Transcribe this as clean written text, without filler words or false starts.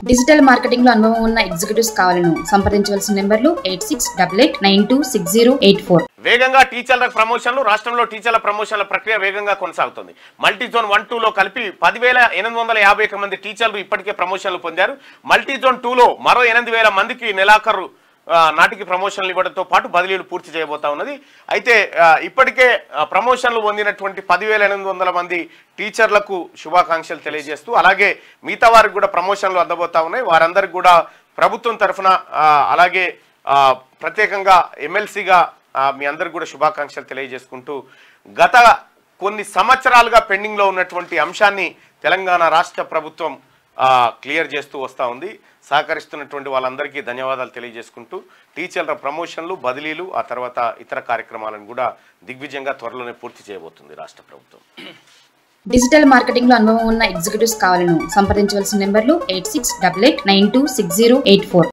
Digital marketing లో అనుభవం ఉన్న ఎగ్జిక్యూటివ్స్ కావాలను సంప్రదించవలసిన నెంబర్లు 8688926084. వేగంగా టీచర్ల ప్రమోషన్లు. రాష్ట్రంలో టీచర్ల ప్రమోషన్ల ప్రక్రియ వేగంగా కొనసాగుతుంది. మల్టీ జోన్ 1-2లో కలిపి 10,851 మంది టీచర్లు ఇప్పటికే ప్రమోషన్లు పొందారు. మల్టీ జోన్ 2లో మరో 8,000 మందికి నెలాఖరు నాటికి ప్రమోషన్లు ఇవ్వడంతో పాటు బదిలీలు పూర్తి చేయబోతా ఉన్నది. అయితే ఇప్పటికే ప్రమోషన్లు పొందినటువంటి 10,800 మంది టీచర్లకు శుభాకాంక్షలు తెలియజేస్తూ అలాగే మిగతా వారికి కూడా ప్రమోషన్లు అందబోతా ఉన్నాయి. వారందరికి కూడా ప్రభుత్వం తరఫున అలాగే ప్రత్యేకంగా ఎమ్మెల్సీగా మీ అందరికి కూడా శుభాకాంక్షలు తెలియజేసుకుంటూ గత కొన్ని సంవత్సరాలుగా పెండింగ్లో ఉన్నటువంటి అంశాన్ని తెలంగాణ రాష్ట్ర ప్రభుత్వం క్లియర్ చేస్తూ వస్తూ ఉంది. సహకరిస్తున్నటువంటి వాళ్ళందరికీ ధన్యవాదాలు తెలియజేసుకుంటూ టీచర్ల ప్రమోషన్లు, బదిలీలు, ఆ తర్వాత ఇతర కార్యక్రమాలను కూడా దిగ్విజయంగా త్వరలోనే పూర్తి చేయబోతుంది రాష్ట్ర ప్రభుత్వం. డిజిటల్ మార్కెటింగ్ లో అనుభవం ఉన్న ఎగ్జిక్యూటివ్స్ కావాలను సంప్రదించవలసిన నెంబర్లు 8688926084.